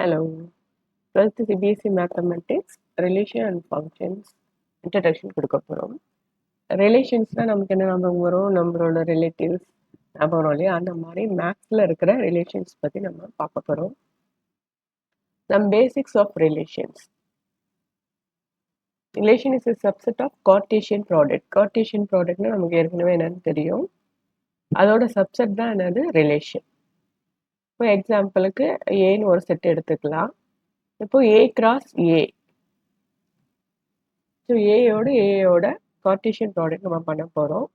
Hello, 12th CBSE Mathematics Relation and Functions Introduction கொடுக்க போகிறோம். ரிலேஷன்ஸ்னால் நமக்கு என்ன ஞாபகம் வரும்? நம்மளோட ரிலேட்டிவ்ஸ் ஞாபகம் வரும் இல்லையா? அந்த மாதிரி மேக்ஸில் இருக்கிற ரிலேஷன்ஸ் பற்றி நம்ம பார்க்க போகிறோம். Basics of relations. Relation is a subset of Cartesian product. Cartesian productனா நமக்கு ஏற்கனவே என்னன்னு தெரியும். அதோட சப்செட் தான் என்னது? ரிலேஷன். இப்போ எக்ஸாம்பிளுக்கு ஏன்னு ஒரு செட் எடுத்துக்கலாம். இப்போ ஏ கிராஸ் ஏ. ஸோ ஏயோட கார்ட்டீசியன் ப்ராடக்ட் நம்ம பண்ண போகிறோம்.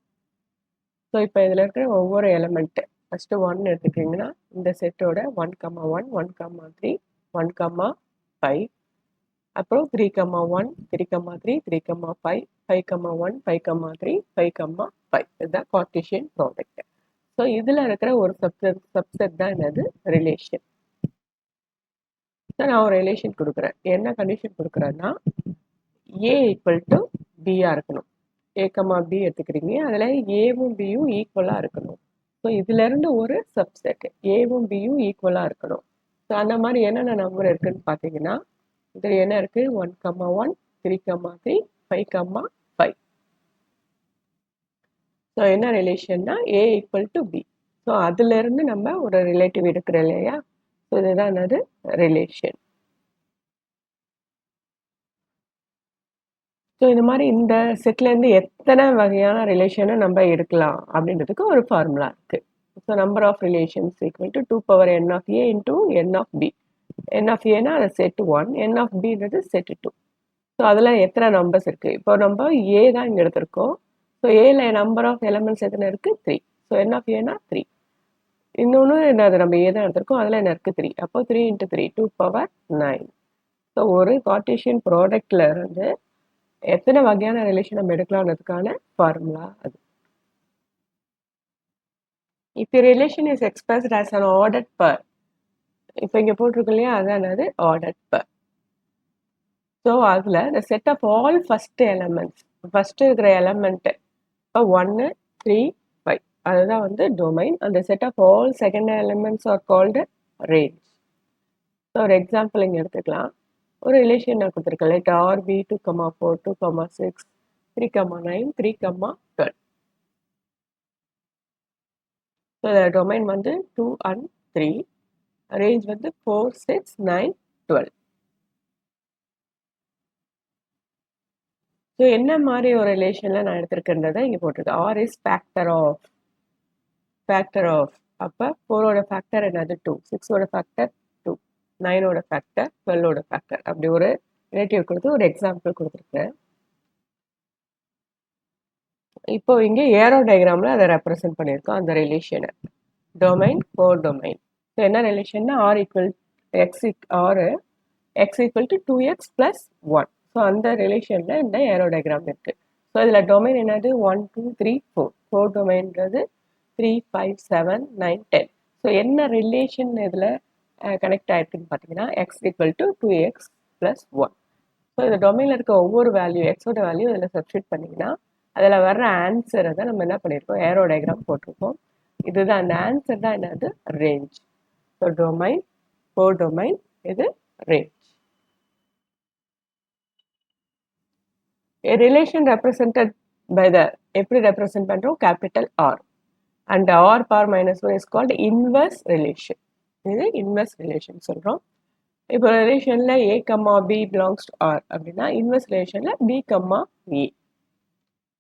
ஸோ இப்போ இதில் இருக்கிற ஒவ்வொரு எலமெண்ட்டு ஃபஸ்ட்டு 1 எடுத்துக்கிட்டிங்கன்னா இந்த செட்டோட 1,1 1,3 1,5 அப்புறம் 3,1 3,3 3,5 5,1 5,3 5,5 இதுதான் கார்ட்டீசியன் ப்ராடக்ட். ஸோ இதில் இருக்கிற ஒரு சப்செட் தான் என்னது? ரிலேஷன். ஸோ நான் ஒரு ரிலேஷன் கொடுக்குறேன். என்ன கண்டிஷன் கொடுக்குறேன்னா ஏ ஈக்குவல் டு பியாக இருக்கணும். ஏ கமா பி எடுத்துக்கிறீங்க, அதில் ஏவும் பியும் ஈக்குவலாக இருக்கணும். ஸோ இதுலேருந்து ஒரு சப்செட் ஏவும் பியும் ஈக்குவலாக இருக்கணும். ஸோ அந்த மாதிரி என்னென்ன நம்பர் இருக்குதுன்னு பார்த்தீங்கன்னா இதில் என்ன இருக்குது? 1,1 3,3 5,5. ஸோ என்ன ரிலேஷன்னா ஏ ஈக்குவல் டு பி. ஸோ அதுலேருந்து நம்ம ஒரு ரிலேட்டிவ் எடுக்கிறோம் இல்லையா? ஸோ இதுதான் என்னது? ரிலேஷன். ஸோ இந்த மாதிரி இந்த செட்லேருந்து எத்தனை வகையான ரிலேஷனை நம்ம எடுக்கலாம் அப்படின்றதுக்கு ஒரு ஃபார்முலா இருக்குது. So number of relations equal to 2 power n of a into n of b. n of a னா அது செட் 1, n of bன்றது செட் 2. ஸோ அதில் எத்தனை நம்பர்ஸ் இருக்குது? இப்போ நம்ம ஏ தான் இங்கே எடுத்திருக்கோம். ஸோ ஏல நம்பர் ஆஃப் எலமெண்ட்ஸ் எத்தனை இருக்குது? 3. ஸோ n of a னா 3. இன்னொன்று என்னது? நம்ம ஏ தான் எடுத்திருக்கோம், அதில் என்ன இருக்குது? 3. அப்போ 3 into 3 2 power 9. ஸோ ஒரு கார்ட்டீசியன் ப்ராடக்டில் இருந்து எத்தனை வகையான ரிலேஷன் நம்ம எடுக்கலாம்ன்றதுக்கான ஃபார்முலா அது. இப்போ relation is expressed as an ordered per. இப்போ இங்கே போட்டிருக்கு இல்லையா? அதான் அது ஆர்டர்ட் பர். ஸோ அதில் இந்த set of all first elements first இருக்கிற எலமெண்ட்டு இப்போ 1 3 5 அதுதான் வந்து டொமைன். அந்த set of all second elements are called range. So ஒரு எக்ஸாம்பிள் இங்கே எடுத்துக்கலாம். ஒரு ரிலேஷன் நான் கொடுத்துருக்கேன். Light RB 2,4 2,6 3,9 3,12. ஸோ டொமைன் வந்து 2 and 3, ரேஞ்ச் வந்து 4 6 9 12. ஸோ என்ன மாதிரி ஒரு ரிலேஷனில் நான் எடுத்திருக்கின்றதை இங்கே போட்டிருக்கேன். ஆர் இஸ் ஃபேக்டர் ஆஃப் அப்போ 4ஓட ஃபேக்டர் என்னது? 2, 6ஓட ஃபேக்டர் 2, 9ஓட ஃபேக்டர் 12ஓட ஃபேக்டர். அப்படி ஒரு ரிலேட்டிவ் கொடுத்து ஒரு எக்ஸாம்பிள் கொடுத்துருக்கேன். இப்போ இங்கே ஏரோ டயக்ராமில் அதை ரெப்ரசென்ட் பண்ணியிருக்கோம் அந்த ரிலேஷனை. Domain core domain. ஸோ என்ன ரிலேஷன்னா R equal X equal to 2x + 1. So அந்த ரிலேஷனில் இந்த ஏரோ டயக்ராம் இருக்குது. ஸோ இதில் டொமைன் என்னது? 1 2 3 4. 4 டொமைன்றது 3 5 7 9 10. ஸோ என்ன ரிலேஷன் இதில் கனெக்ட் ஆகிருக்குன்னு பார்த்தீங்கன்னா X equal to 2x + 1. So இந்த டொமைனில் இருக்க ஒவ்வொரு வேல்யூ எக்ஸோட வேல்யூ இதில் சப்ஸ்டியூட் பண்ணிங்கன்னா அதில் வர்ற ஆன்சரை தான் நம்ம என்ன பண்ணியிருக்கோம்? ஏரோ டயக்ராம் போட்டிருக்கோம். இதுதான் அந்த ஆன்சர் தான் என்னது? Range. So domain core domain, இது range. A relation represented by the எப்படி represent பண்றோம்? capital R. And R power -1 is called inverse relation. இது inverse relation சொல்றோம். இப்போ ரிலேஷன்ல A, B belongs to R அப்படின்னா இன்வெர்ஸ் ரிலேஷன்ல B, A.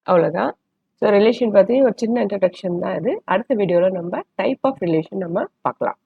அவ்வளோதான். So relation பற்றி ஒரு சின்ன இன்ட்ரடக்ஷன் தான் இது. அடுத்த வீடியோவில் நம்ம டைப் ஆஃப் ரிலேஷன் நம்ம பார்க்கலாம்.